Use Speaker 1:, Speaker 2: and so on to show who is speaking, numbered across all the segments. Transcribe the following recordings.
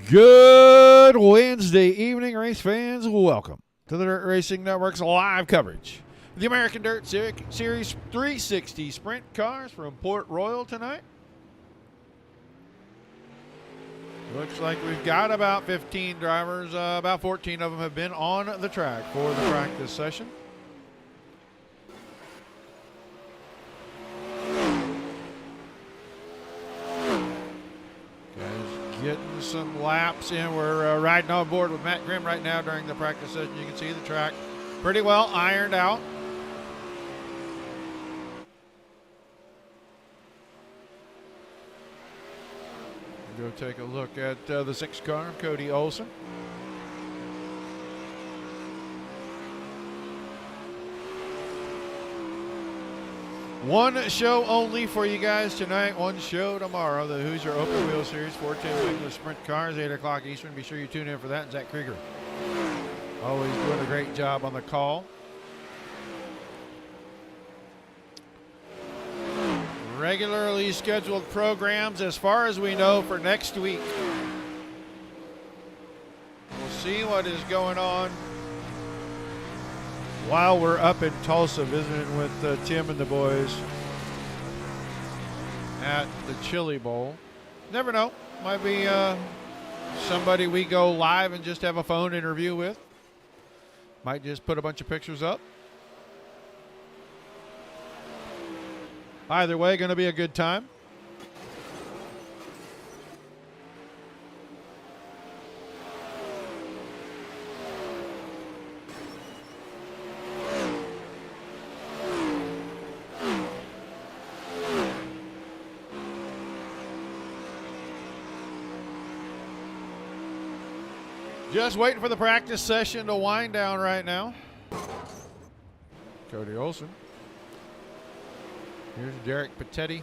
Speaker 1: Good Wednesday evening, race fans. Welcome to the Dirt Racing Network's live coverage of the American Dirt Series 360 Sprint Cars from Port Royal tonight. Looks like we've got about 15 drivers. About 14 of them have been on the track for the practice session. Getting some laps in. We're riding on board with Matt Grimm right now during the practice session. You can see the track pretty well ironed out. Go take a look at the 6 car, Cody Olson. One show only for you guys tonight. One show tomorrow. The Hoosier Open Wheel Series 410 English Sprint Cars, 8 o'clock Eastern. Be sure you tune in for that. And Zach Krieger always doing a great job on the call. Regularly scheduled programs as far as we know for next week. We'll see what is going on while we're up in Tulsa visiting with Tim and the boys at the Chili Bowl. Never know. Might be somebody we go live and just have a phone interview with. Might just put a bunch of pictures up. Either way, going to be a good time. Just waiting for the practice session to wind down right now. Cody Olson. Here's Derek Patetti.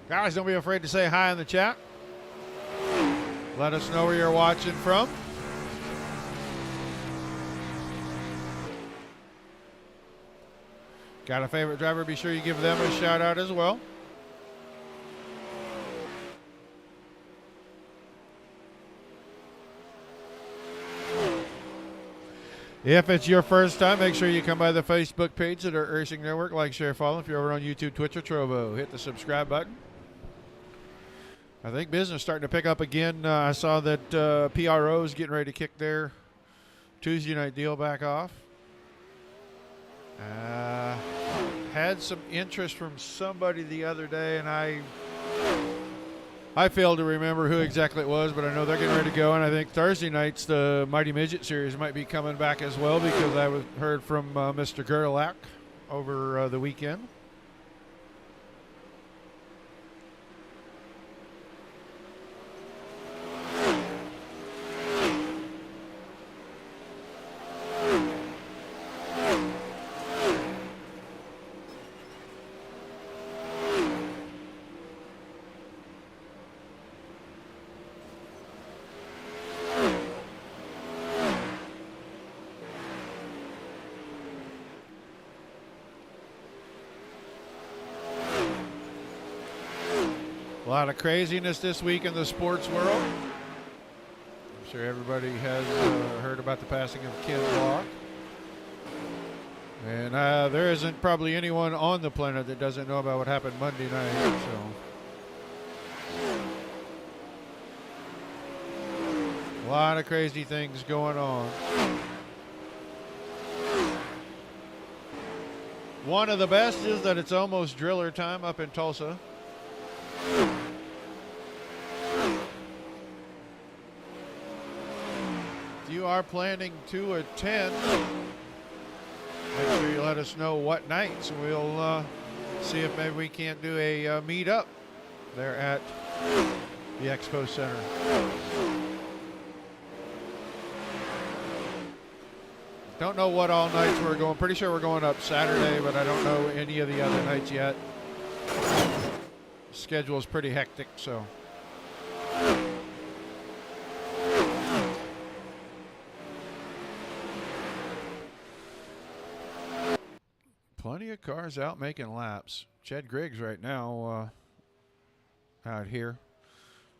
Speaker 1: Guys, don't be afraid to say hi in the chat. Let us know where you're watching from. Got a favorite driver? Be sure you give them a shout out as well. If it's your first time, make sure you come by the Facebook page of the Dirt Racing Network. Like, share, follow. If you're over on YouTube, Twitch, or Trovo, hit the subscribe button. I think business starting to pick up again. I saw that PRO is getting ready to kick their Tuesday night deal back off. Had some interest from somebody the other day, and I failed to remember who exactly it was, but I know they're getting ready to go. And I think Thursday nights, the Mighty Midget Series might be coming back as well, because I heard from Mr. Gerlach over the weekend. A lot of craziness this week in the sports world. I'm sure everybody has heard about the passing of Ken Block. And there isn't probably anyone on the planet that doesn't know about what happened Monday night. So, a lot of crazy things going on. One of the best is that it's almost driller time up in Tulsa. If you are planning to attend, make sure you let us know what nights. We'll see if maybe we can't do a meet up there at the Expo Center. Don't know what all nights we're going. Pretty sure we're going up Saturday, but I don't know any of the other nights yet. Schedule is pretty hectic, so. Plenty of cars out making laps. Chad Griggs right now out here.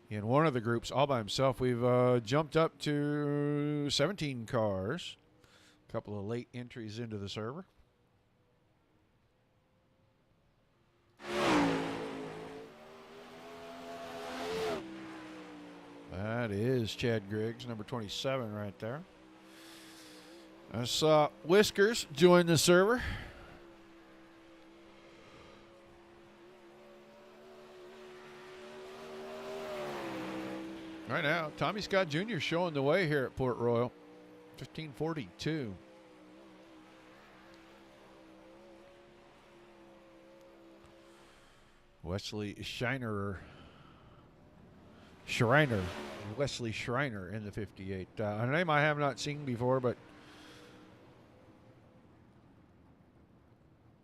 Speaker 1: in one of the groups all by himself. We've jumped up to 17 cars. A couple of late entries into the server. That is Chad Griggs, number 27 right there. I saw Whiskers join the server. Right now, Tommy Scott Jr. showing the way here at Port Royal. 1542. Wesley Schreiner. Wesley Schreiner in the 58. A name I have not seen before, but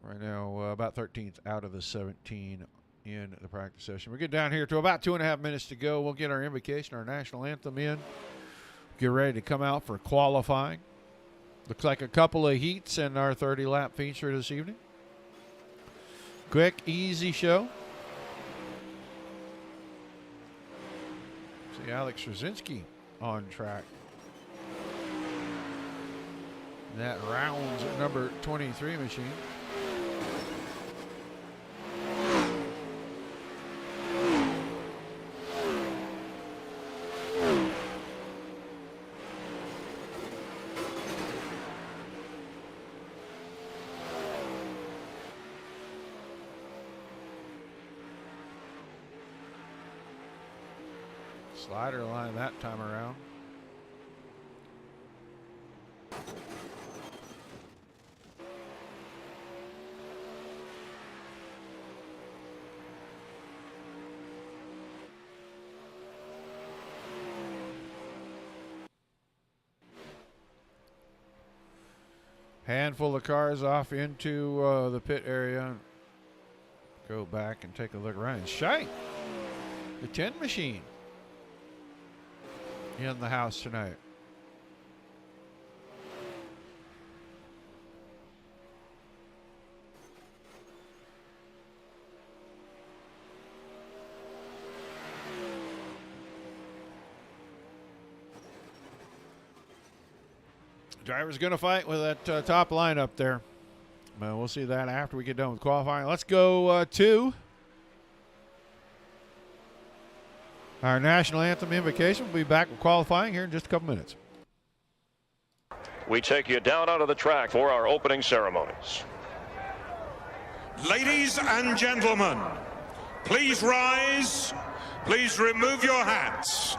Speaker 1: right now about 13th out of the 17 in the practice session. We get down here to about 2.5 minutes to go. We'll get our invocation, our national anthem in. Get ready to come out for qualifying. Looks like a couple of heats in our 30-lap feature this evening. Quick, easy show. See Alex Rosinski on track. And that rounds number 23 machine. Slider line that time around. Handful of cars off into the pit area. Go back and take a look around. Shite, the 10 machine in the house tonight. Driver's going to fight with that top line up there. We'll see that after we get done with qualifying. Let's go to our national anthem invocation. We'll be back with qualifying here in just a couple minutes.
Speaker 2: We take you down onto the track for our opening ceremonies.
Speaker 3: Ladies and gentlemen, please rise. Please remove your hats.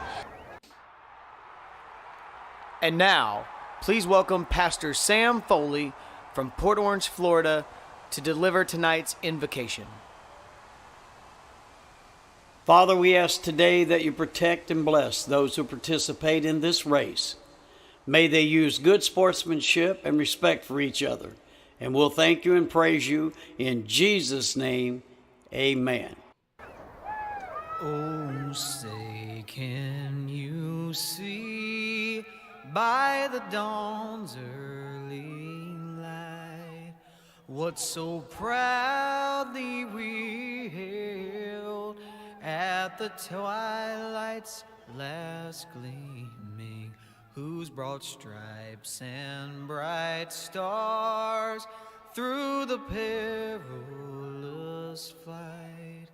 Speaker 4: And now, please welcome Pastor Sam Foley from Port Orange, Florida, to deliver tonight's invocation.
Speaker 5: Father, we ask today that you protect and bless those who participate in this race. May they use good sportsmanship and respect for each other. And we'll thank you and praise you in Jesus' name. Amen.
Speaker 4: Oh, say, can you see by the dawn's early light what so proudly we hailed at the twilight's last gleaming, whose broad stripes and bright stars through the perilous flight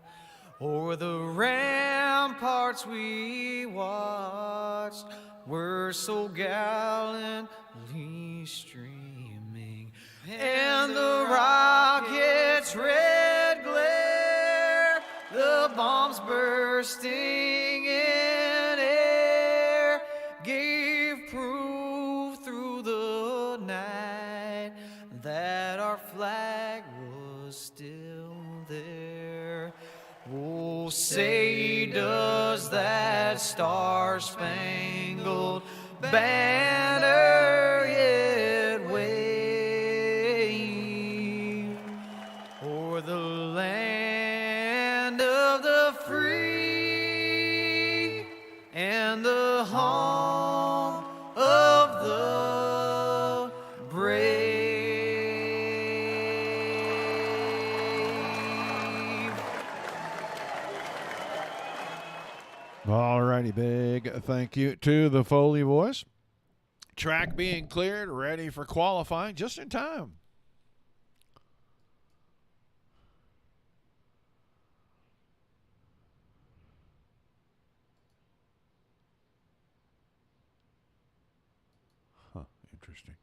Speaker 4: o'er the ramparts we watched were so gallantly streaming, and the rocket's red glare, the bombs bursting in air, gave proof through the night that our flag was still there. Oh, say does that star-spangled banner yet wave o'er the land of the free and the home of the brave?
Speaker 1: All righty, big thank you to the Foley boys. Track being cleared, ready for qualifying just in time. Interesting.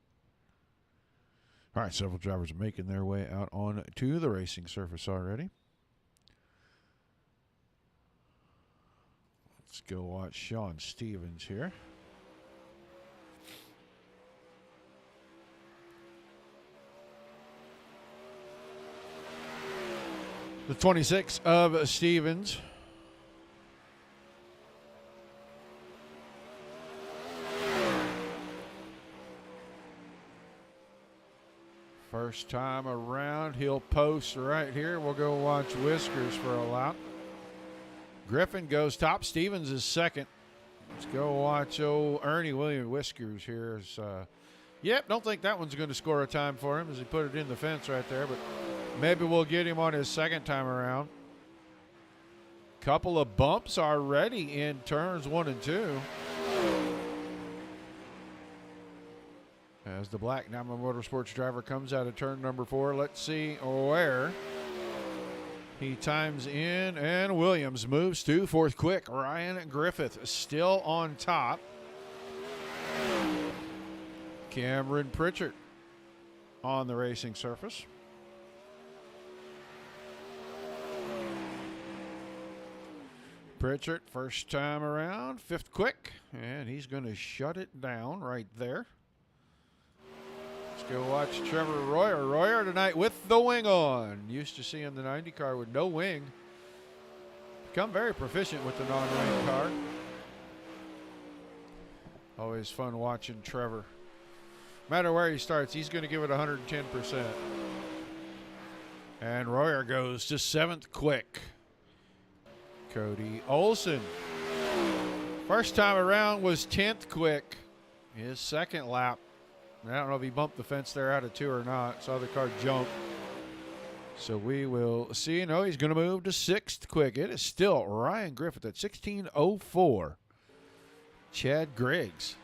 Speaker 1: All right, several drivers are making their way out on to the racing surface already. Let's go watch Sean Stevens here. The 26 of Stevens. First time around, he'll post right here. We'll go watch Whiskers for a lap. Griffin goes top. Stevens is second. Let's go watch old Ernie Williams. Whiskers here is, yep, don't think that one's going to score a time for him as he put it in the fence right there, but maybe we'll get him on his second time around. Couple of bumps already in turns 1 and 2. As the Black Diamond Motorsports driver comes out of turn number 4, let's see where he times in, and Williams moves to 4th quick. Ryan Griffith still on top. Cameron Pritchard on the racing surface. Pritchard, first time around, 5th quick, and he's going to shut it down right there. Let's go watch Trevor Royer. Royer tonight with the wing on. Used to seeing the 90 car with no wing. Become very proficient with the non-wing car. Always fun watching Trevor. No matter where he starts, he's going to give it 110%. And Royer goes to 7th quick. Cody Olson. First time around was 10th quick. His second lap. I don't know if he bumped the fence there out of 2 or not. Saw the car jump. So we will see. No, he's going to move to 6th quick. It is still Ryan Griffith at 16:04. Chad Griggs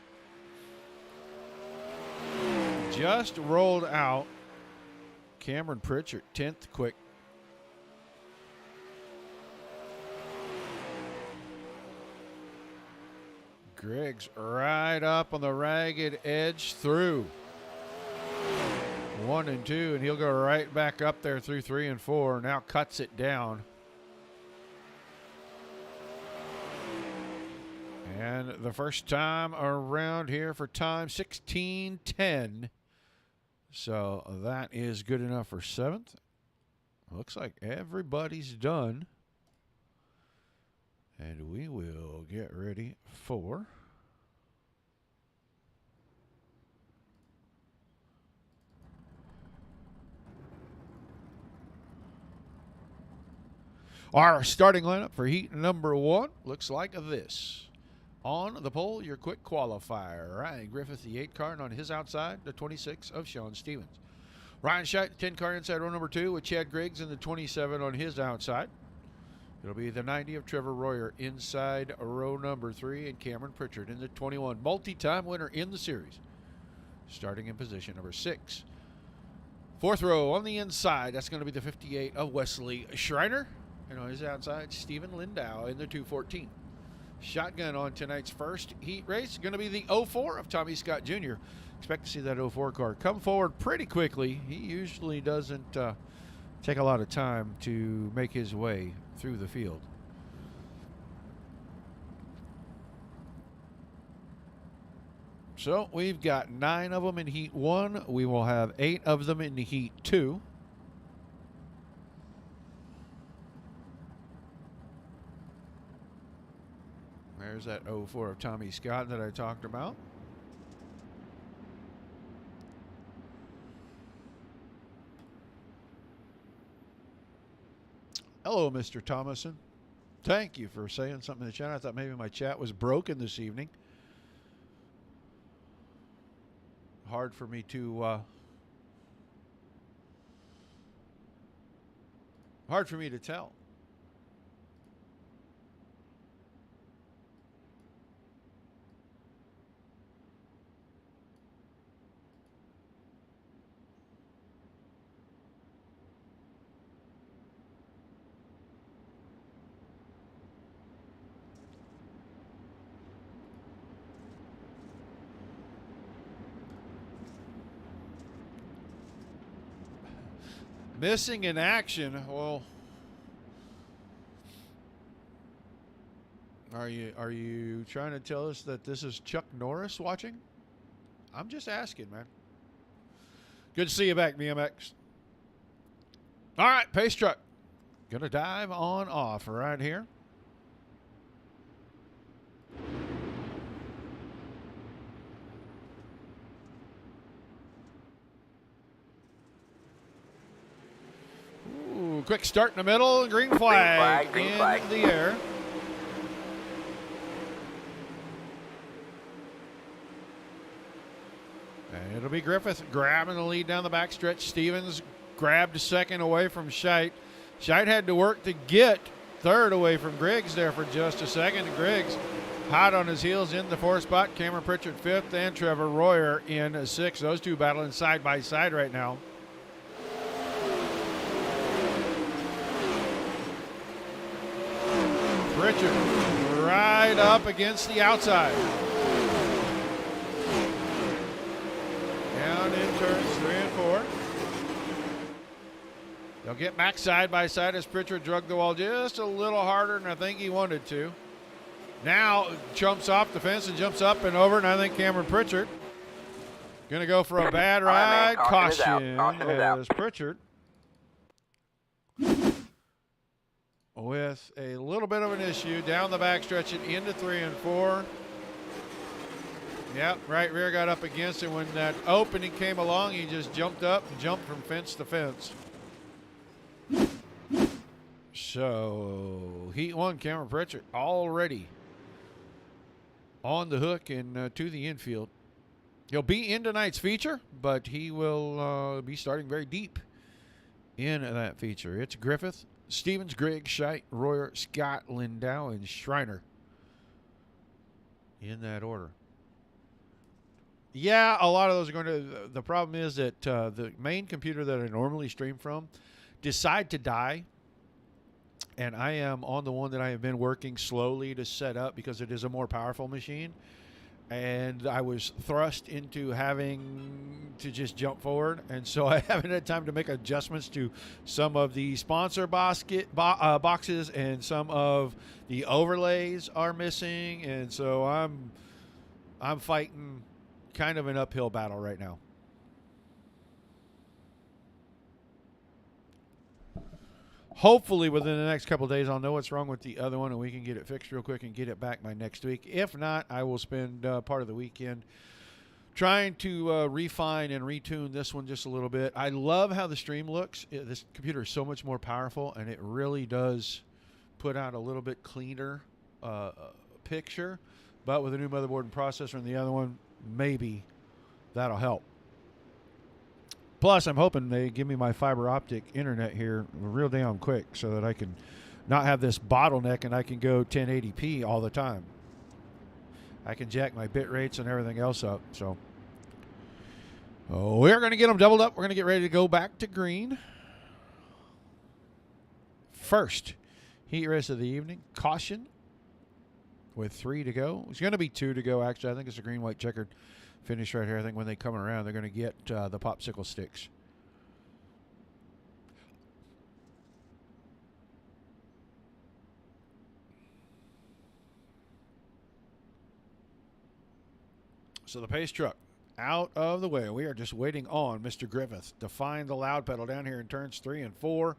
Speaker 1: just rolled out. Cameron Pritchard, 10th quick. Griggs right up on the ragged edge through 1 and 2, and he'll go right back up there through 3 and 4. Now cuts it down. And the first time around here for time, 16:10. So that is good enough for 7th. Looks like everybody's done. And we will get ready for our starting lineup for heat number 1. Looks like this. On the pole, your quick qualifier. Ryan Griffith, the 8 car, and on his outside, the 26 of Sean Stevens. Ryan Scheidt, the 10 car inside row number 2 with Chad Griggs and the 27 on his outside. It'll be the 90 of Trevor Royer inside row number 3, and Cameron Pritchard in the 21. Multi-time winner in the series. Starting in position number 6. 4th row on the inside, that's going to be the 58 of Wesley Schreiner. And on his outside, Stephen Lindau in the 214. Shotgun on tonight's first heat race, going to be the 04 of Tommy Scott Jr. Expect to see that 04 car come forward pretty quickly. He usually doesn't take a lot of time to make his way through the field. So we've got 9 of them in heat 1. We will have 8 of them in heat 2. There's that 04 of Tommy Scott that I talked about. Hello, Mr. Thomason. Thank you for saying something in the chat. I thought maybe my chat was broken this evening. Hard for me to tell. Missing in action. Well, are you trying to tell us that this is Chuck Norris watching? I'm just asking, man. Good to see you back, BMX. All right, pace truck. Gonna dive on off right here. Ooh, quick start in the middle. Green flag,
Speaker 6: green
Speaker 1: in
Speaker 6: flag.
Speaker 1: the air. And it'll be Griffith grabbing the lead down the backstretch. Stevens grabbed second away from Scheit. Scheit had to work to get third away from Griggs there for just a second. And Griggs hot on his heels in the fourth spot. Cameron Pritchard fifth and Trevor Royer in sixth. Those two battling side by side right now. Pritchard right up against the outside. Down in turns 3 and 4. They'll get back side by side as Pritchard drug the wall just a little harder than I think he wanted to. Now jumps off the fence and jumps up and over, and I think Cameron Pritchard going to go for a bad ride. Caution as Pritchard with a little bit of an issue down the backstretch and into 3 and 4. Yep, right rear got up against it. When that opening came along, he just jumped up and jumped from fence to fence. So, Heat 1, Cameron Pritchard already on the hook and to the infield. He'll be in tonight's feature, but he will be starting very deep in that feature. It's Griffith, Stevens, Griggs, Scheit, Royer, Scott, Lindau, and Schreiner in that order. Yeah, a lot of those are going to. The problem is that the main computer that I normally stream from decided to die, and I am on the one that I have been working slowly to set up because it is a more powerful machine. And I was thrust into having to just jump forward, and so I haven't had time to make adjustments to some of the sponsor boxes, and some of the overlays are missing, and so I'm fighting kind of an uphill battle right now. Hopefully within the next couple of days I'll know what's wrong with the other one and we can get it fixed real quick and get it back by next week. If not, I will spend part of the weekend trying to refine and retune this one just a little bit. I love how the stream looks. This computer is so much more powerful, and it really does put out a little bit cleaner picture. But with a new motherboard and processor and the other one, maybe that'll help. Plus, I'm hoping they give me my fiber optic internet here real damn quick so that I can not have this bottleneck and I can go 1080p all the time. I can jack my bit rates and everything else up. So we're going to get them doubled up. We're going to get ready to go back to green. First heat race of the evening. Caution with 3 to go. It's going to be 2 to go, actually. I think it's a green-white checkered finish right here. I think when they come around, they're going to get the popsicle sticks. So the pace truck out of the way. We are just waiting on Mr. Griffith to find the loud pedal down here in turns 3 and 4.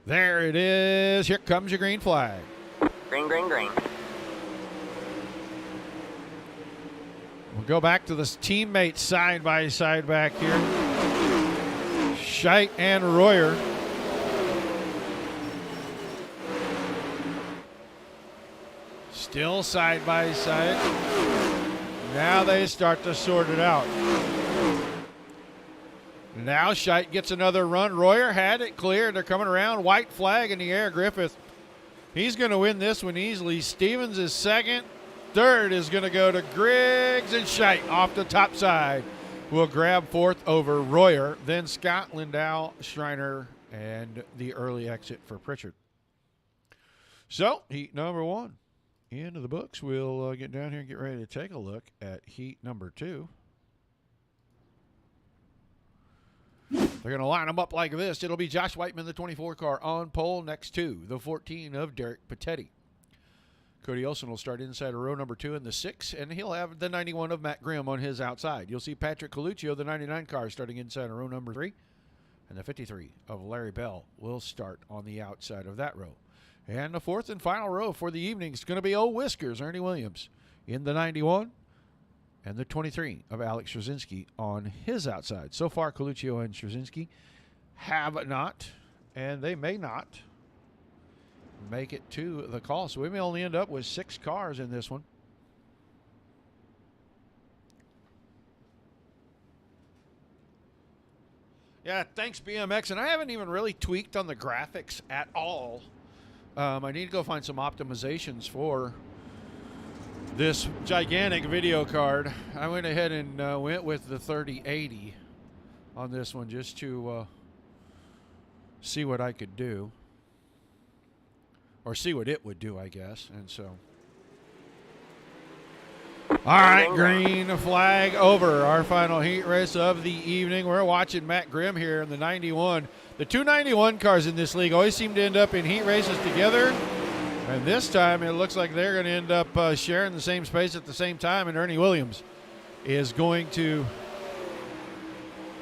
Speaker 1: There it is. Here comes your green flag.
Speaker 6: Green, green, green.
Speaker 1: We'll go back to this teammate side by side back here. Scheit and Royer. Still side by side. Now they start to sort it out. Now Scheit gets another run. Royer had it clear. They're coming around. White flag in the air. Griffith, he's going to win this one easily. Stevens is second. Third is going to go to Griggs, and Scheit off the top side will grab fourth over Royer. Then Scott, Lindau, Schreiner, and the early exit for Pritchard. So heat number 1 into the books. We'll get down here and get ready to take a look at heat number 2. They're They're going to line them up like this. It'll be Josh Whiteman, the 24 car, on pole next to the 14 of Derek Pettetti. Cody Olson will start inside of row number 2 in the 6, and he'll have the 91 of Matt Grimm on his outside. You'll see Patrick Coluccio, the 99 car, starting inside of row number 3, and the 53 of Larry Bell will start on the outside of that row. And the 4th and final row for the evening is going to be Old Whiskers, Ernie Williams, in the 91, and the 23 of Alex Straczynski on his outside. So far, Coluccio and Straczynski have not, and they may not make it to the call. So we may only end up with 6 cars in this one. Yeah, thanks BMX. And I haven't even really tweaked on the graphics at all. I need to go find some optimizations for this gigantic video card. I went ahead and went with the 3080 on this one just to see what I could do. Or see what it would do, I guess. And so. All right, green flag over. Our final heat race of the evening. We're watching Matt Grimm here in the 91. The 291 cars in this league always seem to end up in heat races together. And this time it looks like they're going to end up sharing the same space at the same time. And Ernie Williams is going to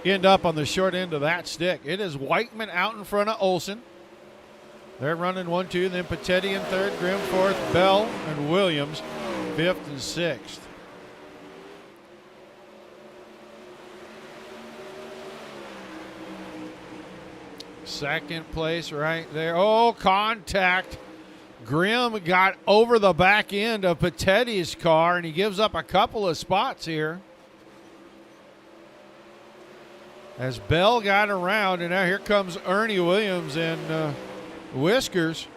Speaker 1: end up on the short end of that stick. It is Whiteman out in front of Olson. They're running 1-2, then Pettetti in 3rd, Grimm 4th, Bell and Williams 5th and 6th. Second place right there. Oh, contact. Grimm got over the back end of Pettetti's car, and he gives up a couple of spots here. As Bell got around, and now here comes Ernie Williams and Whiskers.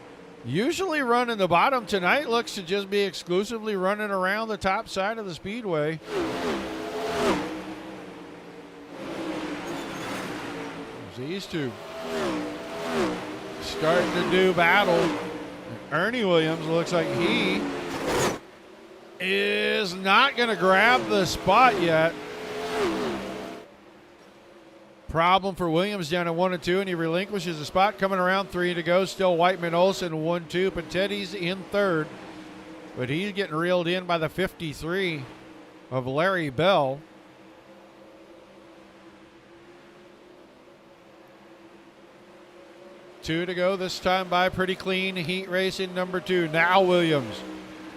Speaker 1: Usually running the bottom. Tonight looks to just be exclusively running around the top side of the speedway. These two starting to do battle. Ernie Williams looks like he is not going to grab the spot yet. Problem for Williams down at 1 and 2, and he relinquishes the spot. Coming around, 3 to go. Still Whiteman, Olson, 1-2. Pettetti's in 3rd, but he's getting reeled in by the 53 of Larry Bell. Two to go this time by pretty clean heat race in number 2. Now Williams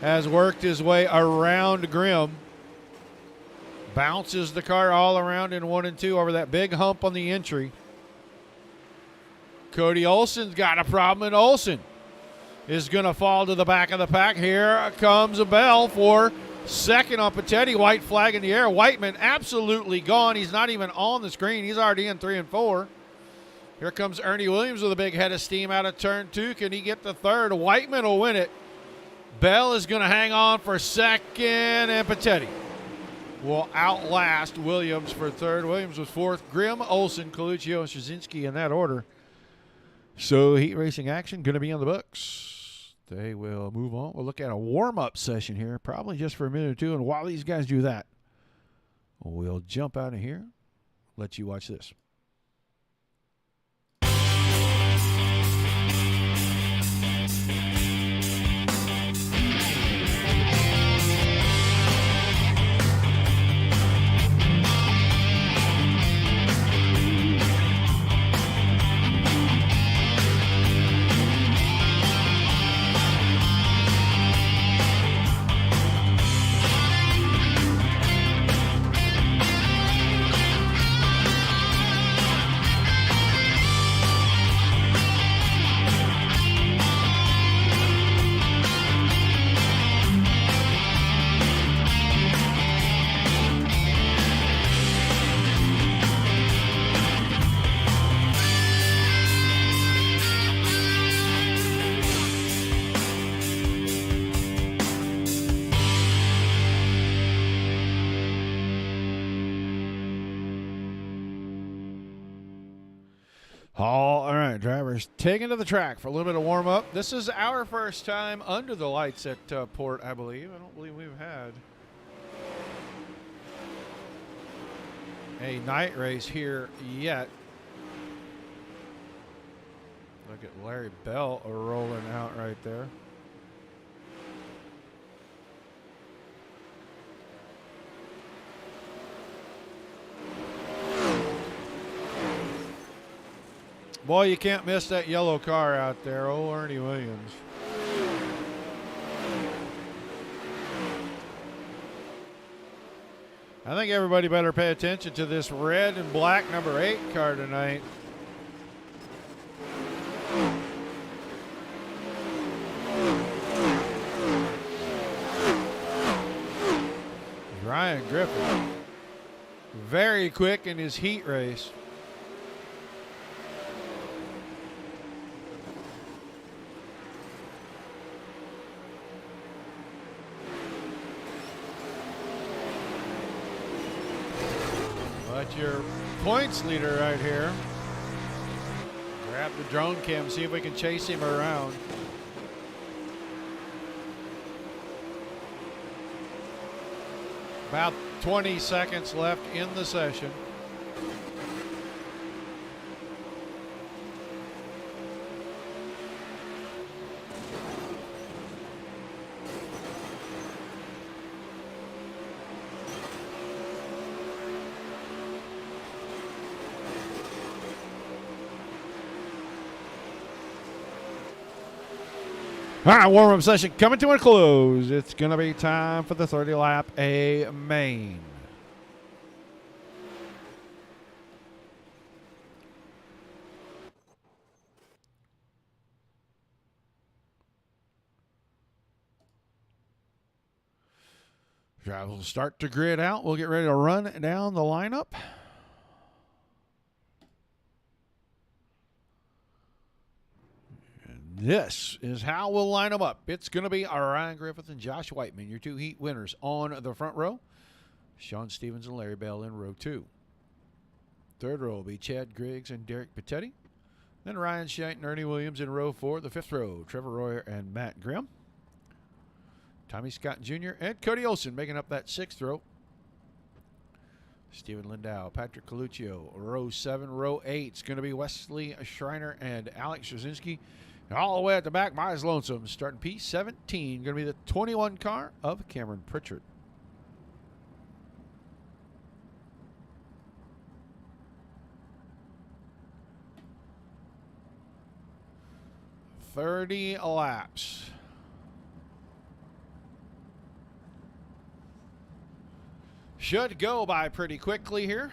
Speaker 1: has worked his way around Grimm. Bounces the car all around in 1 and 2 over that big hump on the entry. Cody Olson's got a problem, and Olson is going to fall to the back of the pack. Here comes a Bell for 2nd on Pettetti. White flag in the air. Whiteman absolutely gone. He's not even on the screen. He's already in 3 and 4. Here comes Ernie Williams with a big head of steam out of turn 2. Can he get the 3rd? Whiteman will win it. Bell is going to hang on for 2nd, and Pettetti will outlast Williams for 3rd. Williams was 4th. Grimm, Olson, Coluccio, and Straczynski in that order. So heat racing action going to be on the books. They will move on. We'll look at a warm-up session here, probably just for a minute or two. And while these guys do that, we'll jump out of here, let you watch this. All right, drivers taken to the track for a little bit of warm-up. This is our first time under the lights at Port, I believe. I don't believe we've had a night race here yet. Look at Larry Bell rolling out right there. Boy, you can't miss that yellow car out there. Old Ernie Williams. I think everybody better pay attention to this red and black number 8 car tonight. Ryan Griffith. Very quick in his heat race. But your points leader right here. Grab the drone cam, see if we can chase him around. About 20 seconds left in the session. All right, warm-up session coming to a close. It's going to be time for the 30-lap A main. Drive will start to grid out. We'll get ready to run down the lineup. This is how we'll line them up. It's going to be Ryan Griffith and Josh Whiteman, your 2 heat winners on the front row. Sean Stevens and Larry Bell in row 2. Third row will be Chad Griggs and Derek Pettetti. Then Ryan Scheit and Ernie Williams in row 4. The 5th row, Trevor Royer and Matt Grimm. Tommy Scott Jr. and Cody Olson making up that 6th row. Stephen Lindau, Patrick Coluccio, row 7. Row 8 is going to be Wesley Schreiner and Alex Jasinski. And all the way at the back, Mize Lonesome, starting P17, going to be the 21 car of Cameron Pritchard. "30 laps. Should go by pretty quickly here.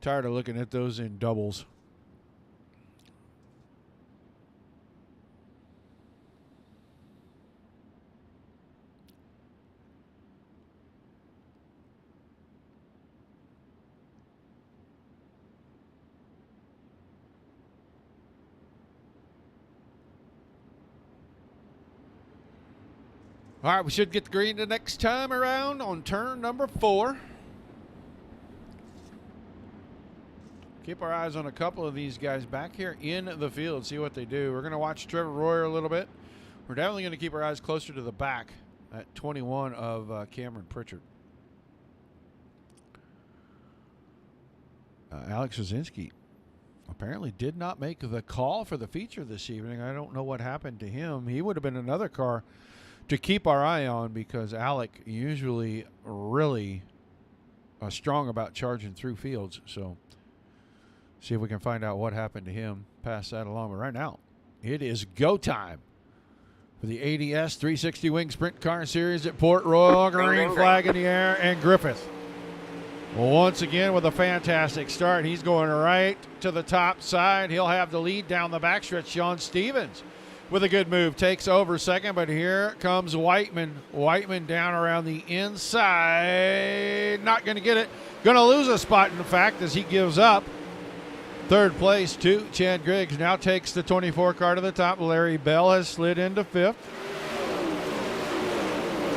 Speaker 1: Tired of looking at those in doubles. All right, we should get the green the next time around on turn number 4. Keep our eyes on a couple of these guys back here in the field, see what they do. We're going to watch Trevor Royer a little bit. We're definitely going to keep our eyes closer to the back at 21 of Cameron Pritchard. Alex Jasinski apparently did not make the call for the feature this evening. I don't know what happened to him. He would have been another car to keep our eye on because Alec usually really strong about charging through fields. So see if we can find out what happened to him. Pass that along. But right now, it is go time for the ADS 360 Wing Sprint Car Series at Port Royal. Green flag in the air, and Griffith, well, once again with a fantastic start. He's going right to the top side. He'll have the lead down the backstretch. Sean Stevens with a good move takes over second, but here comes Whiteman. Whiteman down around the inside. Not going to get it. Going to lose a spot, in fact, as he gives up. Third place to Chad Griggs. Now takes the 24 car to the top. Larry Bell has slid into 5th.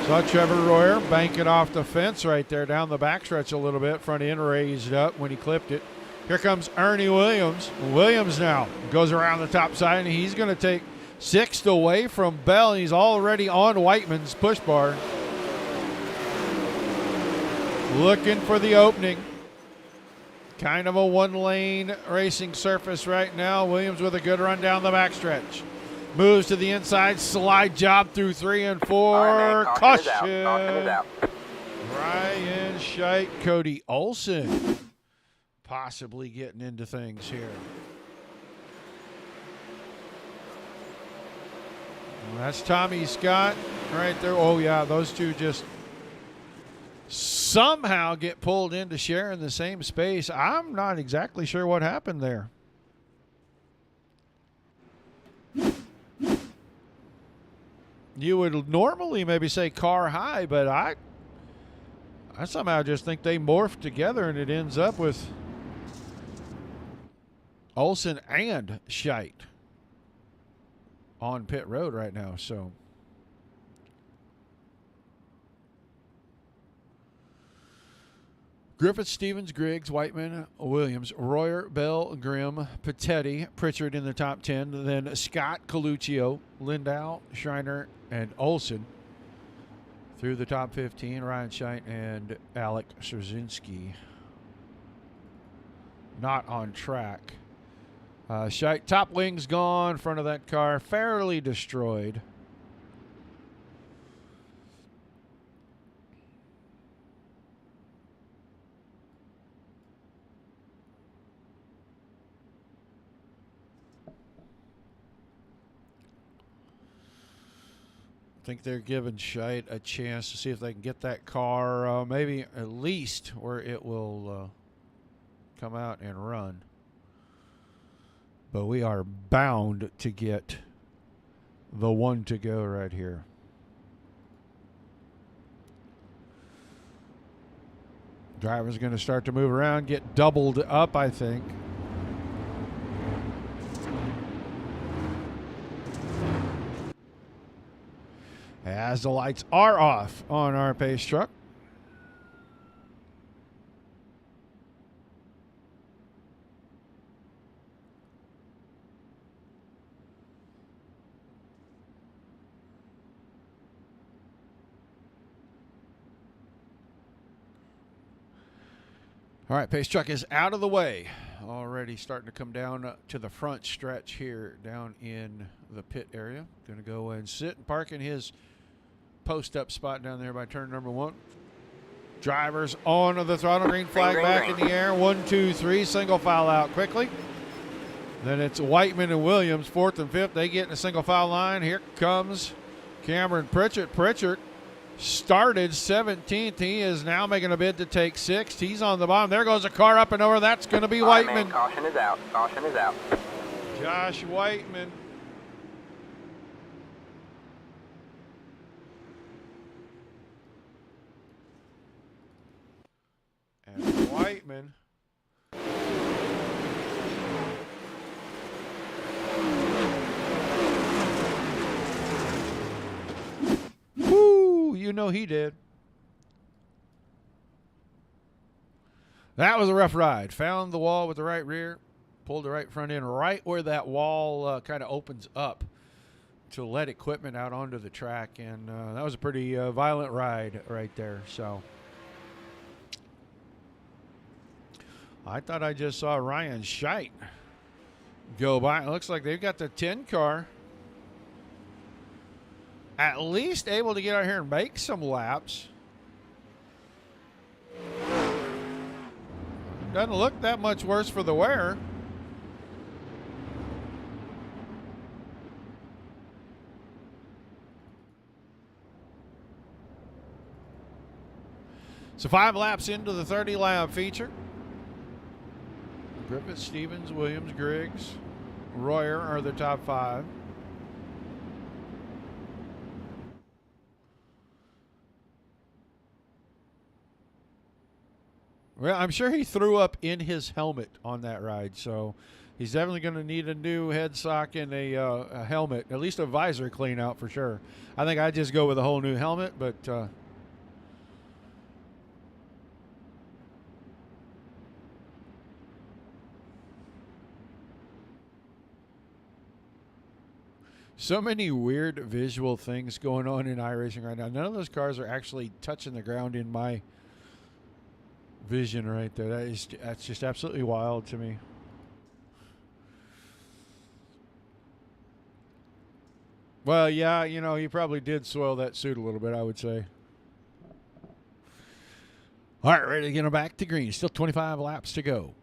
Speaker 1: So Saw Trevor Royer bank it off the fence right there down the backstretch a little bit. Front end raised up when he clipped it. Here comes Ernie Williams. Williams now goes around the top side, and he's going to take 6th away from Bell. He's already on Whiteman's push bar. Looking for the opening. Kind of a one-lane racing surface right now. Williams with a good run down the backstretch. Moves to the inside, slide job through 3 and 4.
Speaker 6: Right,
Speaker 1: Caution.
Speaker 6: Caution is out.
Speaker 1: Ryan Scheit, Cody Olson possibly getting into things here. Well, that's Tommy Scott right there. Oh, yeah, those two just somehow get pulled into sharing the same space. I'm not exactly sure what happened there. You would normally maybe say car high, but I somehow just think they morphed together, and it ends up with Olson and Scheit on pit road right now. So Griffith, Stevens, Griggs, Whiteman, Williams, Royer, Bell, Grimm, Pettetti, Pritchard in the top 10. Then Scott, Coluccio, Lindau, Schreiner, and Olson through the top 15. Ryan Scheit and Alec Szerzynski not on track. Scheit, top wing's gone. Front of that car fairly destroyed. I think they're giving Scheit a chance to see if they can get that car maybe at least where it will come out and run. But we are bound to get the one to go right here. Driver's going to start to move around, get doubled up, I think. As the lights are off on our pace truck. All right, pace truck is out of the way. Already starting to come down to the front stretch here down in the pit area. Going to go and sit and park in his post-up spot down there by turn number 1. Drivers on the throttle, green flag back in the air. 1, 2, 3, single file out quickly. Then it's Whiteman and Williams, 4th and 5th. They get in a single file line. Here comes Cameron Pritchard. Pritchard started 17th. He is now making a bid to take 6th. He's on the bottom. There goes a car up and over. That's going to be Whiteman.
Speaker 6: Caution is out. Caution is out.
Speaker 1: Josh Whiteman. And Whiteman whoo, you know he did. That was a rough ride. Found the wall with the right rear, pulled the right front end right where that wall kind of opens up to let equipment out onto the track, and that was a pretty violent ride right there. So I thought I just saw Ryan Scheit go by. It looks like they've got the 10 car at least able to get out here and make some laps. Doesn't look that much worse for the wear. So 5 laps into the 30-lap feature. Griffith, Stevens, Williams, Griggs, Royer are the top 5. Well, I'm sure he threw up in his helmet on that ride, so he's definitely going to need a new head sock and a helmet, at least a visor clean out for sure. I think I'd just go with a whole new helmet, but so many weird visual things going on in iRacing right now. None of those cars are actually touching the ground in my vision right there. That's just absolutely wild to me. Well, yeah, you know, he probably did soil that suit a little bit, I would say. All right, ready to get him back to green. Still 25 laps to go.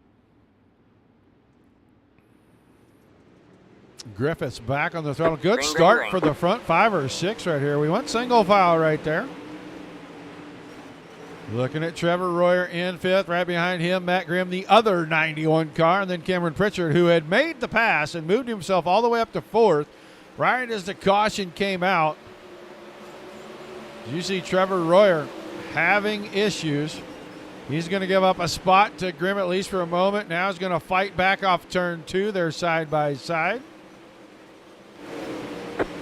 Speaker 1: Griffiths back on the throttle. Good start for the front 5 or 6 right here. We went single file right there. Looking at Trevor Royer in 5th. Right behind him, Matt Grimm, the other 91 car. And then Cameron Pritchard, who had made the pass and moved himself all the way up to 4th. Right as the caution came out. You see Trevor Royer having issues. He's going to give up a spot to Grimm at least for a moment. Now he's going to fight back off turn 2. They're side by side.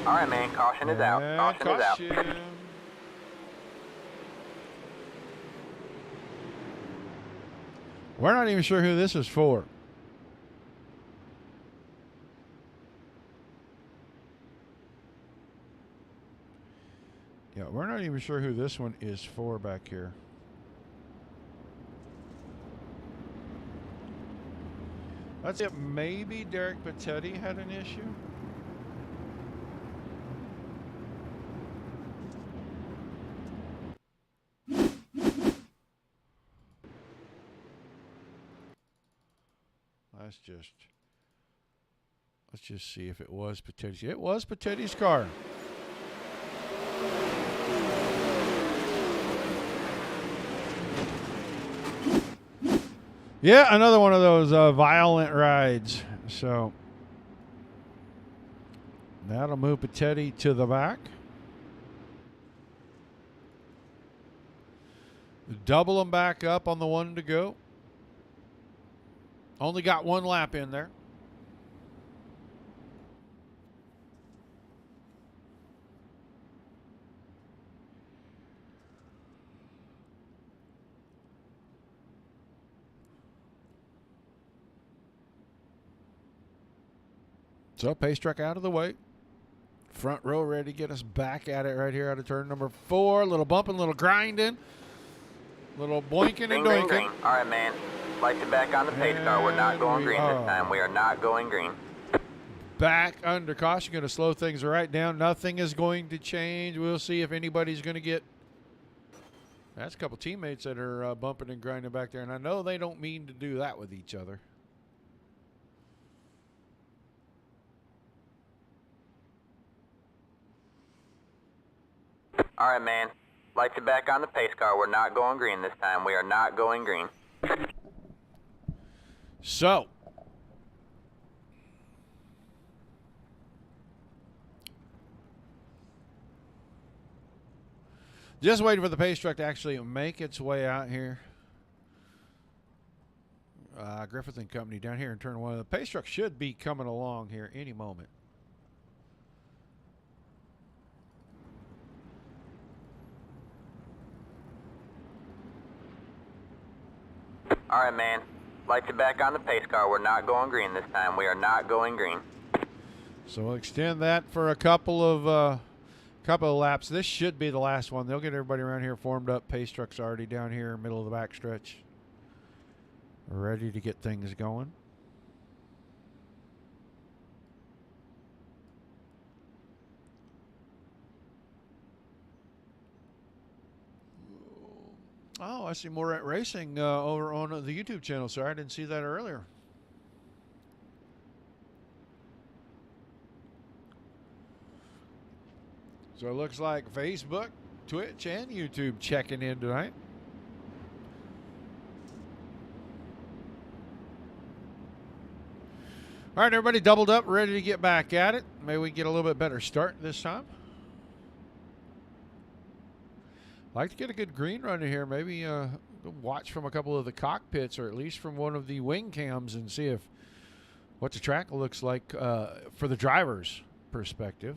Speaker 6: All right, man. Caution is out. Caution is out.
Speaker 1: We're not even sure who this is for. Yeah, we're not even sure who this one is for back here. That's it. Maybe Derek Patetti had an issue. Let's just see if it was Patetti's. It was Patetti's car. Yeah, another one of those violent rides. So that'll move Patetti to the back. Double them back up on the 1 to go. Only got 1 lap in there. So pace truck out of the way. Front row ready to get us back at it right here out of turn number 4. Little bumping, little grinding. Little boinking and doinking.
Speaker 6: Green. All right, man. Lights are back on the pace car. We're not going green this time. We are not going green.
Speaker 1: Back under caution. Going to slow things right down. Nothing is going to change. We'll see if anybody's going to get... That's a couple teammates that are bumping and grinding back there. And I know they don't mean to do that with each other.
Speaker 6: All right, man. Lights are back on the pace car. We're not going green this time. We are not going green.
Speaker 1: So, just waiting for the pace truck to actually make its way out here. Griffith and Company down here in turn 1. The pace truck should be coming along here any moment.
Speaker 6: All right, man. Lights are back on the pace car. We're not going green this time. We are not going green.
Speaker 1: So we'll extend that for a couple of laps. This should be the last one. They'll get everybody around here formed up. Pace truck's already down here, middle of the backstretch, ready to get things going. Oh, I see Moret Racing over on the YouTube channel. Sorry, I didn't see that earlier. So it looks like Facebook, Twitch, and YouTube checking in tonight. All right, everybody doubled up, ready to get back at it. Maybe we get a little bit better start this time. Like to get a good green run in here. Maybe watch from a couple of the cockpits, or at least from one of the wing cams, and see if what the track looks like for the driver's perspective.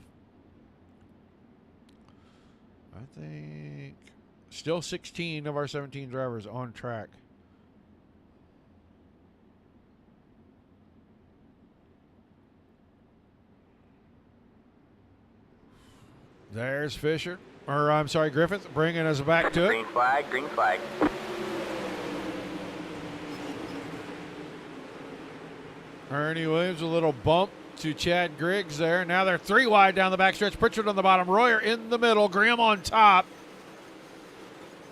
Speaker 1: I think still 16 of our 17 drivers on track. There's Fisher, or I'm sorry, Griffith, bringing us back to it.
Speaker 6: Green flag, green flag.
Speaker 1: Ernie Williams, a little bump to Chad Griggs there. Now they're 3 wide down the backstretch. Pritchard on the bottom, Royer in the middle, Grimm on top.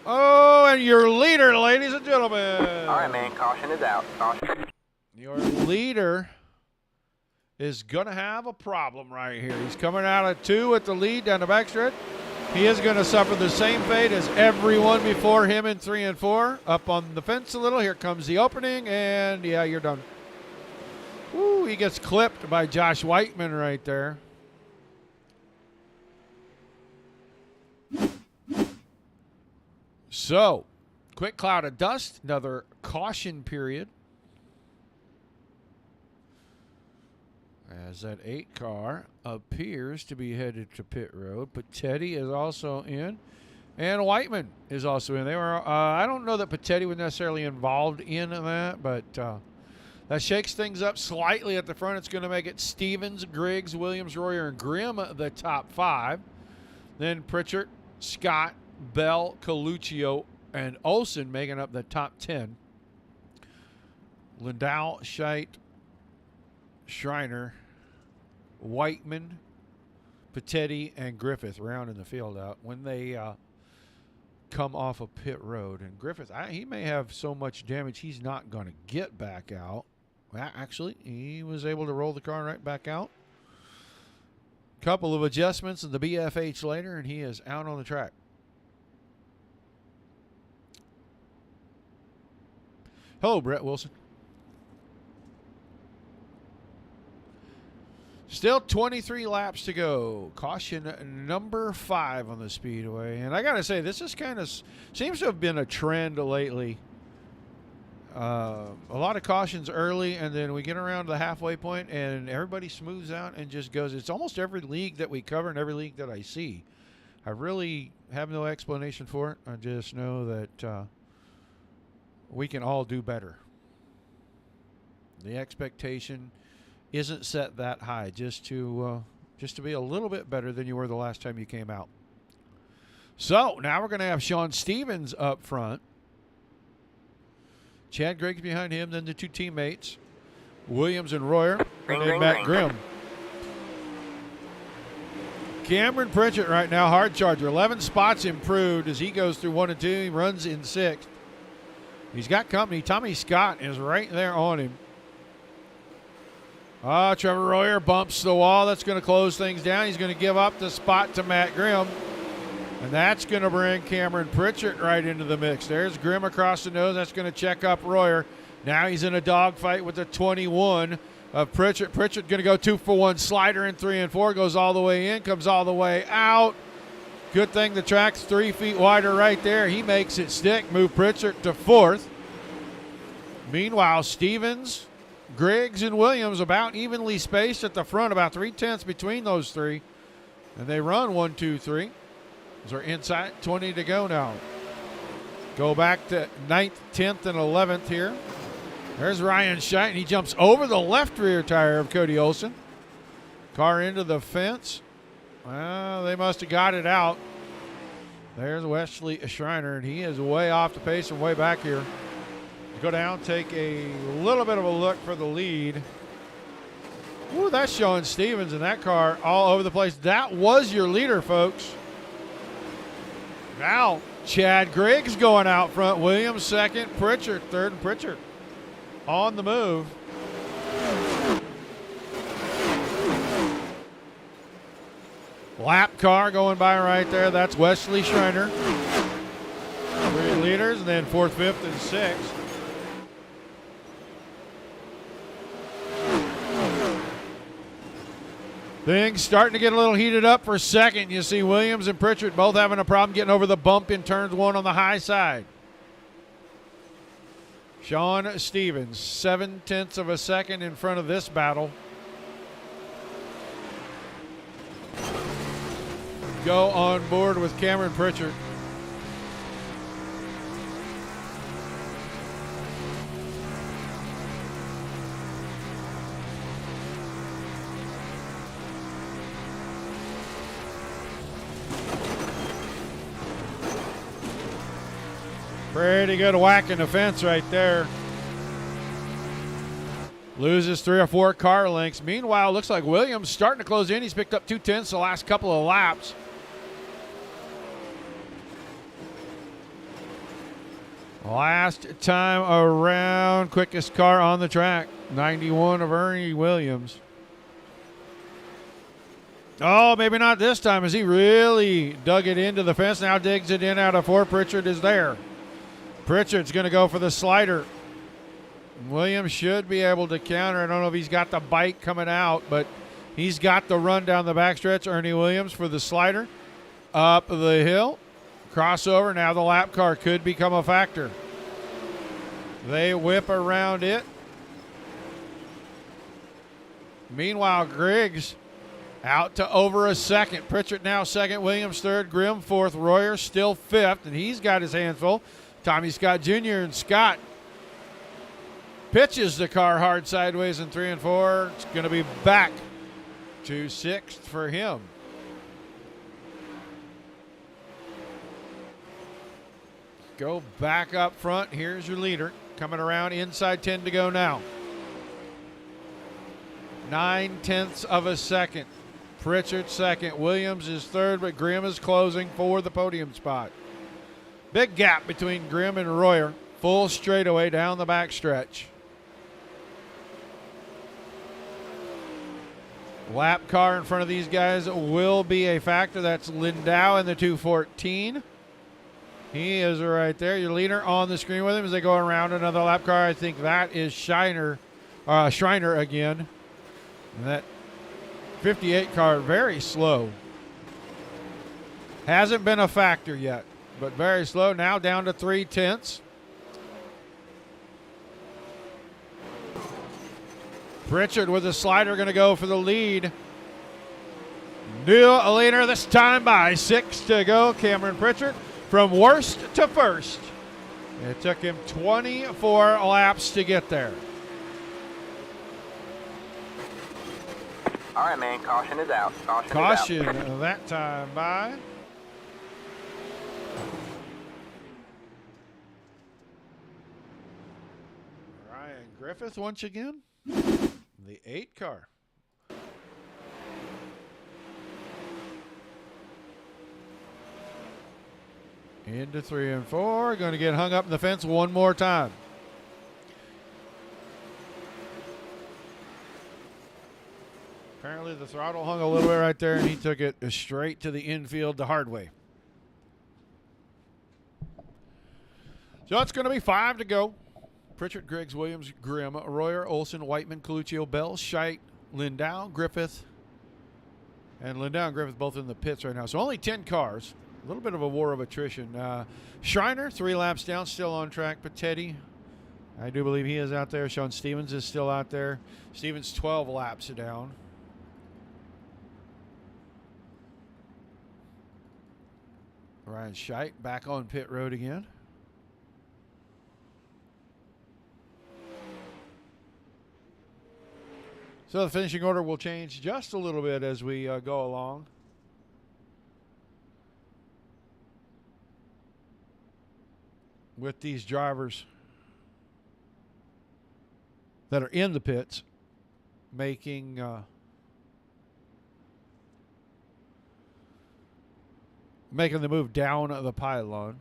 Speaker 1: Oh, and your leader, ladies and gentlemen.
Speaker 6: All right, man, caution is out. Caution.
Speaker 1: Your leader is going to have a problem right here. He's coming out of 2 at the lead down the backstretch. He is going to suffer the same fate as everyone before him in 3 and 4. Up on the fence a little. Here comes the opening, and yeah, you're done. Woo, he gets clipped by Josh Whiteman right there. So, quick cloud of dust, another caution period. As that 8 car appears to be headed to pit road. Patetti is also in, and Whiteman is also in. They were, I don't know that Patetti was necessarily involved in that, but that shakes things up slightly at the front. It's going to make it Stevens, Griggs, Williams, Royer, and Grimm the top 5. Then Pritchard, Scott, Bell, Coluccio, and Olsen making up the top 10. Lindau, Scheidt, Schreiner, Whiteman, Patetti, and Griffith rounding the field out when they come off of pit road. And Griffith, he may have so much damage he's not going to get back out. Well, actually, he was able to roll the car right back out. Couple of adjustments in the BFH later, and he is out on the track. Hello, Brett Wilson. Still 23 laps to go. Caution number 5 on the speedway. And I got to say, this is kind of seems to have been a trend lately. A lot of cautions early, and then we get around the halfway point, and everybody smooths out and just goes. It's almost every league that we cover and every league that I see. I really have no explanation for it. I just know that we can all do better. The expectation isn't set that high, just to be a little bit better than you were the last time you came out. So now we're going to have Sean Stevens up front. Chad Griggs behind him, then the 2 teammates, Williams and Royer, and then Matt Grimm. Cameron Pritchett right now, hard charger. 11 spots improved as he goes through 1 and 2. He runs in 6th. He's got company. Tommy Scott is right there on him. Trevor Royer bumps the wall. That's going to close things down. He's going to give up the spot to Matt Grimm. And that's going to bring Cameron Pritchett right into the mix. There's Grimm across the nose. That's going to check up Royer. Now he's in a dogfight with the 21 of Pritchett. Pritchett going to go 2-for-1 slider in 3 and 4. Goes all the way in, comes all the way out. Good thing the track's 3 feet wider right there. He makes it stick. Move Pritchett to 4th. Meanwhile, Stevens, Griggs, and Williams about evenly spaced at the front, about 3/10 between those 3. And they run 1, 2, 3. Those are inside, 20 to go now. Go back to 9th, 10th, and 11th here. There's Ryan Scheidt. He jumps over the left rear tire of Cody Olsen. Car into the fence. Well, they must have got it out. There's Wesley Schreiner, and he is way off the pace and way back here. Go down, take a little bit of a look for the lead. Ooh, that's showing Stevens in that car all over the place. That was your leader, folks. Now, Chad Griggs going out front. Williams second, Pritchard third, and Pritchard on the move. Lap car going by right there. That's Wesley Schreiner. 3 leaders, and then 4th, 5th, and 6th. Things starting to get a little heated up for second. You see Williams and Pritchard both having a problem getting over the bump in turns 1 on the high side. Sean Stevens, 0.7 of a second in front of this battle. Go on board with Cameron Pritchard. Pretty good whack in the fence right there. Loses 3 or 4 car lengths. Meanwhile, looks like Williams starting to close in. He's picked up 2/10 the last couple of laps. Last time around, quickest car on the track, 91 of Ernie Williams. Oh, maybe not this time, as he really dug it into the fence. Now digs it in out of 4. Pritchard is there. Pritchard's going to go for the slider. Williams should be able to counter. I don't know if he's got the bite coming out, but he's got the run down the backstretch. Ernie Williams for the slider. Up the hill. Crossover. Now the lap car could become a factor. They whip around it. Meanwhile, Griggs out to over a second. Pritchard now second. Williams third. Grimm fourth. Royer still fifth, and he's got his hands full. Tommy Scott Jr. and Scott pitches the car hard sideways in 3 and 4. It's going to be back to 6th for him. Go back up front. Here's your leader coming around inside 10 to go now. 0.9 of a second. Pritchard second. Williams is third, but Grimm is closing for the podium spot. Big gap between Grimm and Royer. Full straightaway down the backstretch. Lap car in front of these guys will be a factor. That's Lindau in the 214. He is right there. Your leader on the screen with him as they go around another lap car. I think that is Schreiner again. And that 58 car, very slow. Hasn't been a factor yet, but very slow. Now down to 0.3. Pritchard with a slider going to go for the lead. New leader this time by 6 to go. Cameron Pritchard from worst to first. It took him 24 laps to get there.
Speaker 6: All right, man. Caution is out.
Speaker 1: Caution that time by. Ryan Griffith once again. The 8 car. Into 3 and 4. Going to get hung up in the fence one more time. Apparently the throttle hung a little bit right there, and he took it straight to the infield the hard way. So it's going to be 5 to go. Pritchard, Griggs, Williams, Grimm, Royer, Olson, Whiteman, Coluccio, Bell, Scheidt, Lindau, Griffith. And Lindau and Griffith both in the pits right now. So only 10 cars. A little bit of a war of attrition. Schreiner, 3 laps down, still on track. Patetti, I do believe he is out there. Sean Stevens is still out there. Stevens 12 laps down. Ryan Scheidt back on pit road again. So the finishing order will change just a little bit as we go along. With these drivers that are in the pits making the move down the pylon.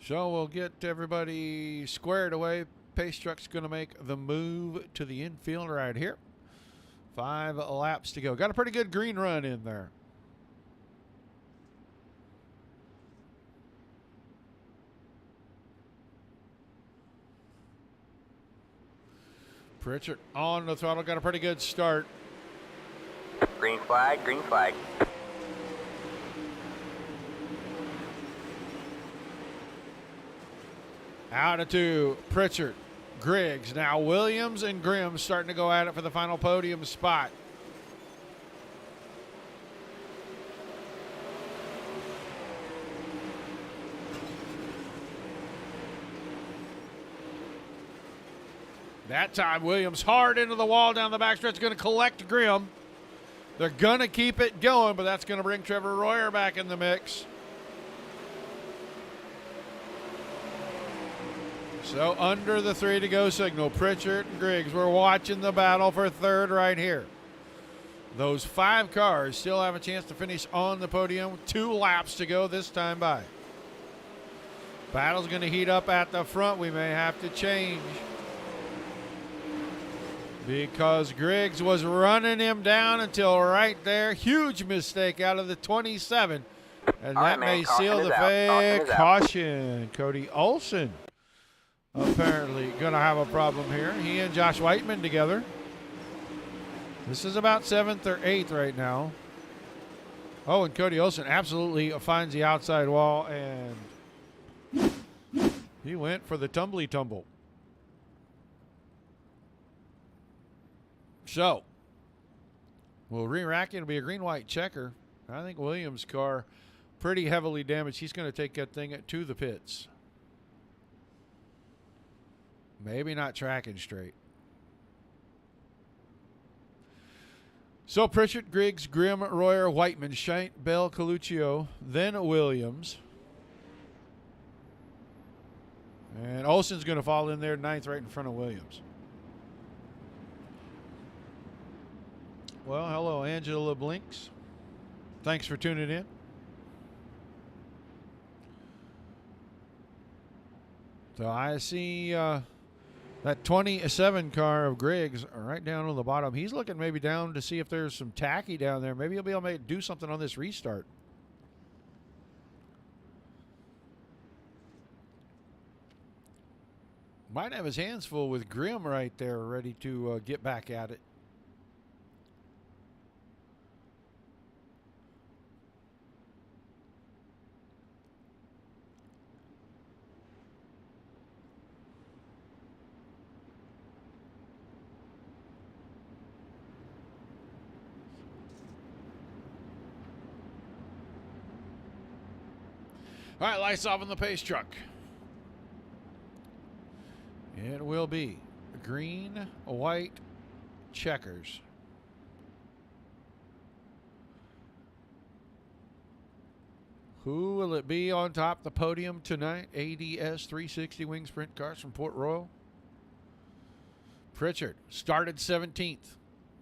Speaker 1: So we'll get everybody squared away. Pace Truck's going to make the move to the infield right here. 5 laps to go. Got a pretty good green run in there. Pritchard on the throttle, got a pretty good start.
Speaker 6: Green flag, green flag.
Speaker 1: Out of 2, Pritchard, Griggs. Now Williams and Grimm starting to go at it for the final podium spot. That time, Williams hard into the wall down the backstretch, going to collect Grimm. They're going to keep it going, but that's going to bring Trevor Royer back in the mix. So under the 3 to go signal, Pritchard and Griggs. We're watching the battle for third right here. Those 5 cars still have a chance to finish on the podium. 2 laps to go this time by. Battle's going to heat up at the front. We may have to change, because Griggs was running him down until right there. Huge mistake out of the 27. And that may seal the fade. Caution. Cody Olsen apparently going to have a problem here. He and Josh Whiteman together. This is about 7th or 8th right now. Oh, and Cody Olsen absolutely finds the outside wall, and he went for the tumbly tumble. So, we'll re-rack it. It'll be a green-white checker. I think Williams' car pretty heavily damaged. He's going to take that thing to the pits. Maybe not tracking straight. So, Pritchard, Griggs, Grimm, Royer, Whiteman, Shite, Bell, Coluccio, then Williams. And Olsen's going to fall in there 9th right in front of Williams. Well, hello, Angela Blinks. Thanks for tuning in. So I see that 27 car of Griggs right down on the bottom. He's looking maybe down to see if there's some tacky down there. Maybe he'll be able to do something on this restart. Might have his hands full with Grimm right there, ready to get back at it. All right, lights off on the pace truck. It will be green, white, checkers. Who will it be on top of the podium tonight? ADS 360 wing sprint cars from Port Royal. Pritchard started 17th.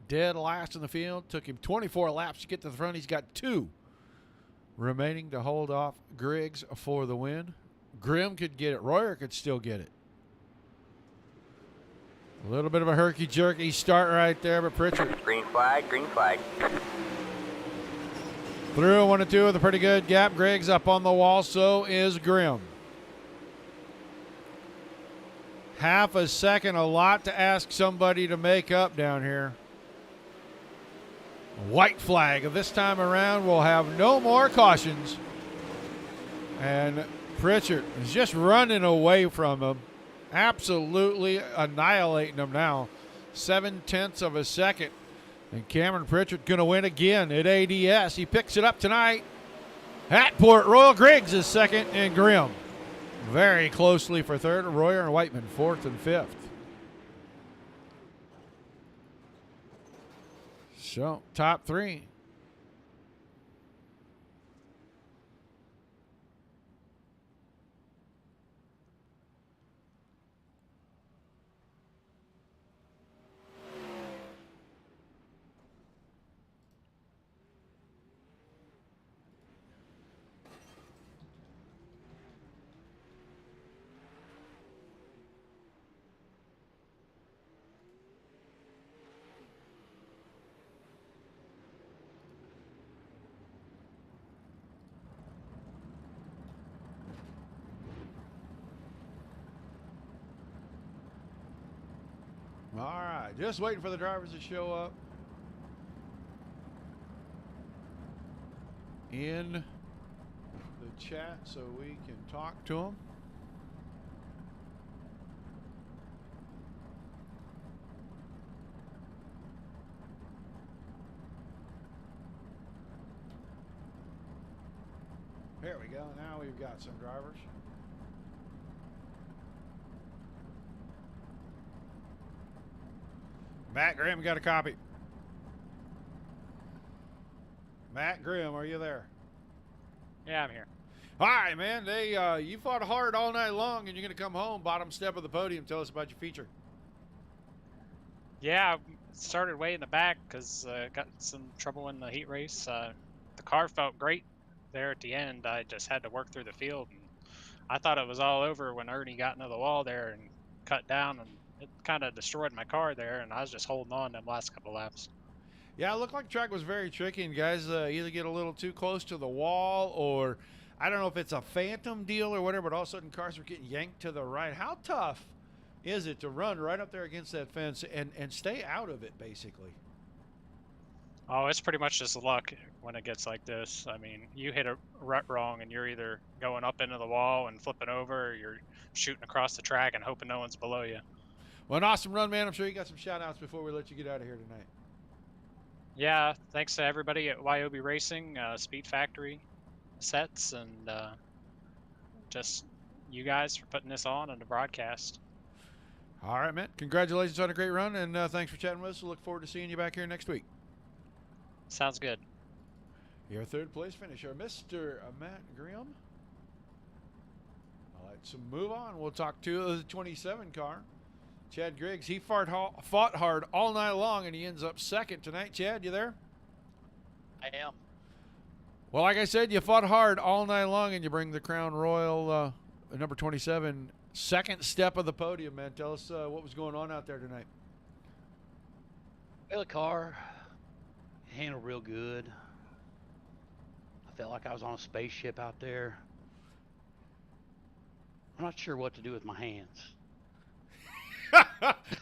Speaker 1: Dead last in the field. Took him 24 laps to get to the front. He's got 2 remaining to hold off Griggs for the win. Grimm could get it. Royer could still get it. A little bit of a herky-jerky start right there, but Pritchard.
Speaker 6: Green flag, green flag.
Speaker 1: Through 1 and 2 with a pretty good gap. Griggs up on the wall, so is Grimm. Half a second, a lot to ask somebody to make up down here. White flag. This time around, we'll have no more cautions. And Pritchard is just running away from him. Absolutely annihilating him now. 0.7 of a second. And Cameron Pritchard going to win again at ADS. He picks it up tonight at Port Royal. Griggs is second, and Grimm very closely for third. Royer and Whiteman 4th and 5th. So, top 3. All right, just waiting for the drivers to show up in the chat so we can talk to them. There we go. Now we've got some drivers. Matt Grimm got a copy. Matt Grimm, are you there?
Speaker 7: Yeah, I'm here.
Speaker 1: All right, man. You fought hard all night long, and you're going to come home, bottom step of the podium. Tell us about your feature.
Speaker 7: Yeah, I started way in the back because got some trouble in the heat race. The car felt great there at the end. I just had to work through the field, and I thought it was all over when Ernie got into the wall there and cut down, and it kind of destroyed my car there, and I was just holding on them last couple laps.
Speaker 1: Yeah, it looked like the track was very tricky, and guys either get a little too close to the wall, or I don't know if it's a phantom deal or whatever, but all of a sudden cars were getting yanked to the right. How tough is it to run right up there against that fence and stay out of it, basically?
Speaker 7: Oh, it's pretty much just luck when it gets like this. I mean, you hit a rut wrong, and you're either going up into the wall and flipping over, or you're shooting across the track and hoping no one's below you.
Speaker 1: Well, an awesome run, man. I'm sure you got some shout-outs before we let you get out of here tonight.
Speaker 7: Yeah, thanks to everybody at YOB Racing, Speed Factory, Sets, and just you guys for putting this on and the broadcast.
Speaker 1: All right, man. Congratulations on a great run, and thanks for chatting with us. We'll look forward to seeing you back here next week.
Speaker 7: Sounds good.
Speaker 1: Your third place finisher, Mr. Matt Grimm. All right, so move on. We'll talk to the 27 car. Chad Griggs, he fought hard all night long, and he ends up second tonight. Chad, you there?
Speaker 8: I am.
Speaker 1: Well, like I said, you fought hard all night long, and you bring the Crown Royal number 27, second step of the podium, man. Tell us what was going on out there tonight.
Speaker 8: Well, the car handled real good. I felt like I was on a spaceship out there. I'm not sure what to do with my hands.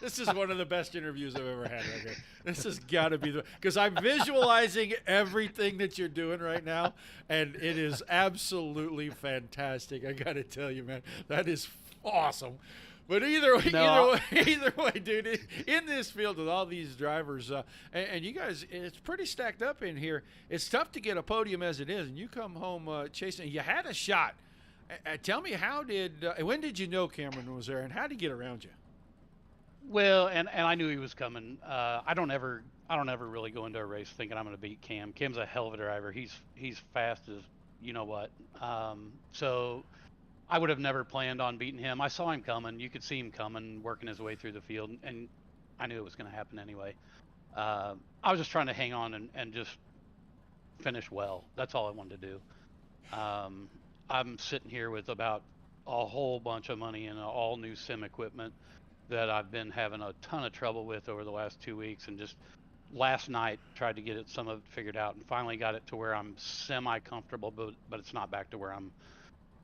Speaker 1: This is one of the best interviews I've ever had right here. This has got to be because I'm visualizing everything that you're doing right now, and it is absolutely fantastic. I got to tell you, man, that is awesome. But either way, dude, in this field with all these drivers, and you guys, it's pretty stacked up in here. It's tough to get a podium as it is, and you come home chasing. You had a shot. Tell me, when did you know Cameron was there, and how did he get around you?
Speaker 8: Well, and I knew he was coming. I don't ever really go into a race thinking I'm going to beat Cam. Cam's a hell of a driver. He's fast as you know what. So I would have never planned on beating him. I saw him coming. You could see him coming, working his way through the field, and I knew it was going to happen anyway. I was just trying to hang on and just finish well. That's all I wanted to do. I'm sitting here with about a whole bunch of money and all new sim equipment that I've been having a ton of trouble with over the last 2 weeks, and just last night tried to get some of it figured out and finally got it to where I'm semi-comfortable, but it's not back to where I'm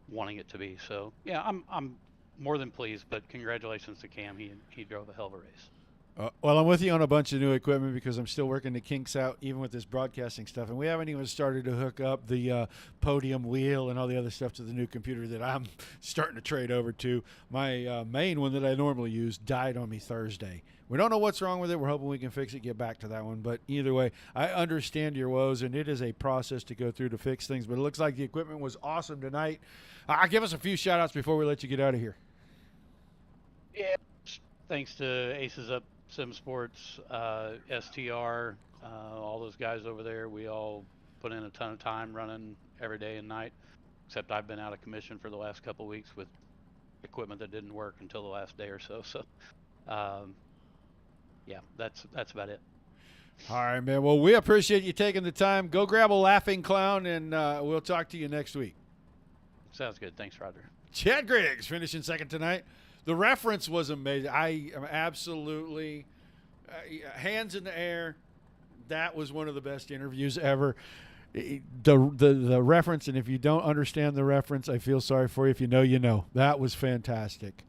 Speaker 8: wanting it to be. So yeah, I'm more than pleased, but congratulations to Cam. He drove a hell of a race.
Speaker 1: Well, I'm with you on a bunch of new equipment because I'm still working the kinks out, even with this broadcasting stuff. And we haven't even started to hook up the podium wheel and all the other stuff to the new computer that I'm starting to trade over to. My main one that I normally use died on me Thursday. We don't know what's wrong with it. We're hoping we can fix it, get back to that one. But either way, I understand your woes, and it is a process to go through to fix things. But it looks like the equipment was awesome tonight. Give us a few shout-outs before we let you get out of here.
Speaker 8: Yeah, thanks to Aces Up Sim Sports, STR, all those guys over there. We all put in a ton of time running every day and night, except I've been out of commission for the last couple of weeks with equipment that didn't work until the last day or so. So, yeah, that's about it.
Speaker 1: All right, man. Well, we appreciate you taking the time. Go grab a laughing clown, and we'll talk to you next week.
Speaker 8: Sounds good. Thanks, Roger.
Speaker 1: Chad Griggs finishing second tonight. The reference was amazing. I am absolutely hands in the air. That was one of the best interviews ever. The reference, and if you don't understand the reference, I feel sorry for you. If you know, you know. That was fantastic.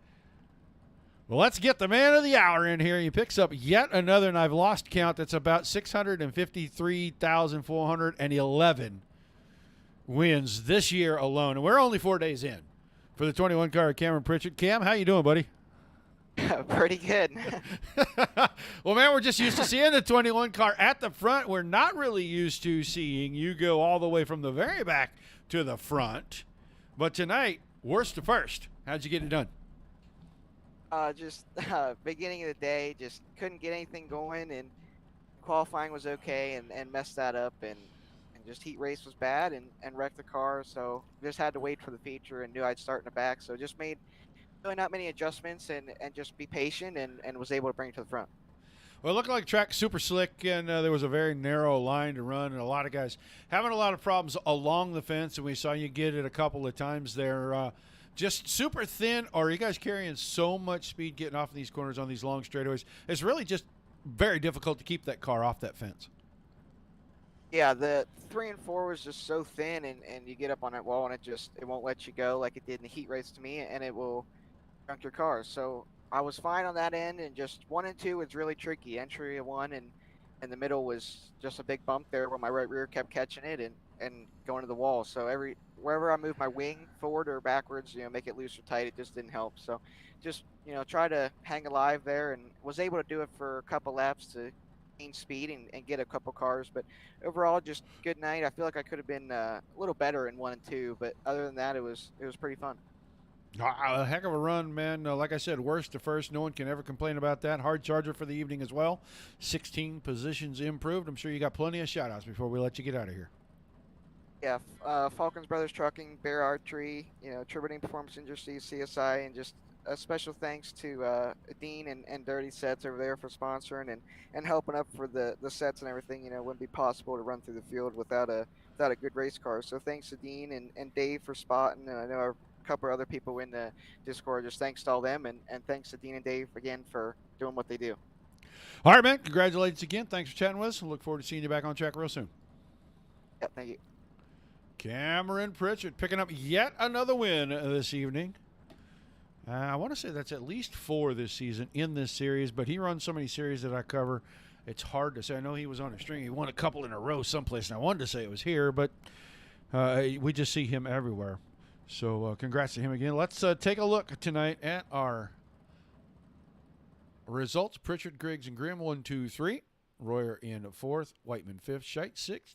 Speaker 1: Well, let's get the man of the hour in here. He picks up yet another, and I've lost count. That's about 653,411 wins this year alone. And we're only 4 days in for the 21 car, Cameron Pritchett. Cam, how you doing, buddy?
Speaker 9: Pretty good.
Speaker 1: Well, man, we're just used to seeing the 21 car at the front. We're not really used to seeing you go all the way from the very back to the front. But tonight, worst to first. How'd you get it done?
Speaker 9: Just beginning of the day, just couldn't get anything going, and qualifying was okay, and messed that up, and just heat race was bad, and wrecked the car. So just had to wait for the feature, and knew I'd start in the back. So just made really not many adjustments, and just be patient, and was able to bring it to the front.
Speaker 1: Well, it looked like the track super slick, and there was a very narrow line to run, and a lot of guys having a lot of problems along the fence, and we saw you get it a couple of times there. Just super thin, or are you guys carrying so much speed getting off in these corners on these long straightaways? It's really just very difficult to keep that car off that fence.
Speaker 9: Yeah, the 3 and 4 was just so thin, and you get up on that wall, and it won't let you go like it did in the heat race to me, and it will junk your car. So I was fine on that end, and just 1 and 2 was really tricky. Entry of 1 and the middle was just a big bump there where my right rear kept catching it and going to the wall. So wherever I moved my wing forward or backwards, make it loose or tight, it just didn't help. So just, try to hang alive there, and was able to do it for a couple laps to gain speed and get a couple cars. But overall, just good night. I feel like I could have been a little better in 1 and 2, but other than that, it was pretty fun.
Speaker 1: A heck of a run, man. Like I said, worst to first. No one can ever complain about that. Hard charger for the evening as well. 16 positions improved. I'm sure you got plenty of shout-outs before we let you get out of here.
Speaker 9: Yeah, Falcons Brothers Trucking, Bear Archery, Tributing Performance Industries, CSI, and just a special thanks to Dean and Dirty Sets over there for sponsoring and helping up for the sets and everything. It wouldn't be possible to run through the field without a good race car. So thanks to Dean and Dave for spotting. I know a couple other people in the Discord. Just thanks to all them, and thanks to Dean and Dave again for doing what they do.
Speaker 1: All right, man. Congratulations again. Thanks for chatting with us. I look forward to seeing you back on track real soon.
Speaker 9: Yeah, thank you.
Speaker 1: Cameron Pritchett picking up yet another win this evening. I want to say that's at least 4 this season in this series, but he runs so many series that I cover, it's hard to say. I know he was on a string. He won a couple in a row someplace, and I wanted to say it was here, but we just see him everywhere. So congrats to him again. Let's take a look tonight at our results. Pritchett, Griggs, and Grimm, 1, 2, 3. Royer in 4th. Whiteman 5th. Scheit 6th.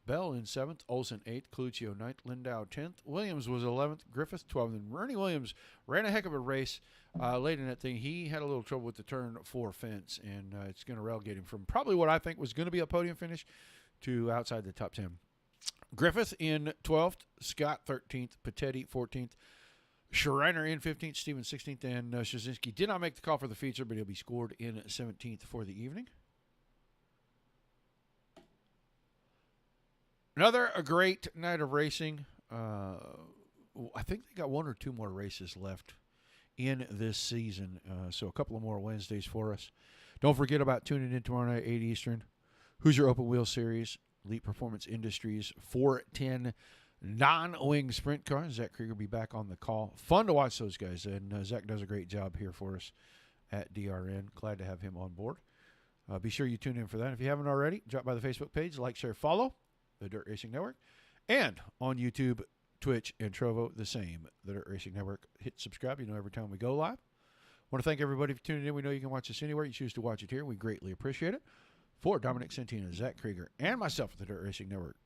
Speaker 1: Bell in 7th, Olsen 8th, Coluccio 9th, Lindau 10th, Williams was 11th, Griffith 12th, and Ernie Williams ran a heck of a race late in that thing. He had a little trouble with the turn 4 fence, and it's going to relegate him from probably what I think was going to be a podium finish to outside the top 10. Griffith in 12th, Scott 13th, Patetti 14th, Schreiner in 15th, Stevens 16th, and Shazinski did not make the call for the feature, but he'll be scored in 17th for the evening. Another great night of racing. I think they got 1 or 2 more races left in this season, so a couple of more Wednesdays for us. Don't forget about tuning in tomorrow night, 8 Eastern. Hoosier Open Wheel Series, Elite Performance Industries, 410 non-wing sprint car. Zach Krieger will be back on the call. Fun to watch those guys, and Zach does a great job here for us at DRN. Glad to have him on board. Be sure you tune in for that. If you haven't already, drop by the Facebook page, like, share, follow the Dirt Racing Network, and on YouTube, Twitch, and Trovo, the same, the Dirt Racing Network. Hit subscribe, every time we go live. Want to thank everybody for tuning in. We know you can watch us anywhere you choose to watch it here. We greatly appreciate it. For Dominic Santina, Zach Krieger, and myself at the Dirt Racing Network,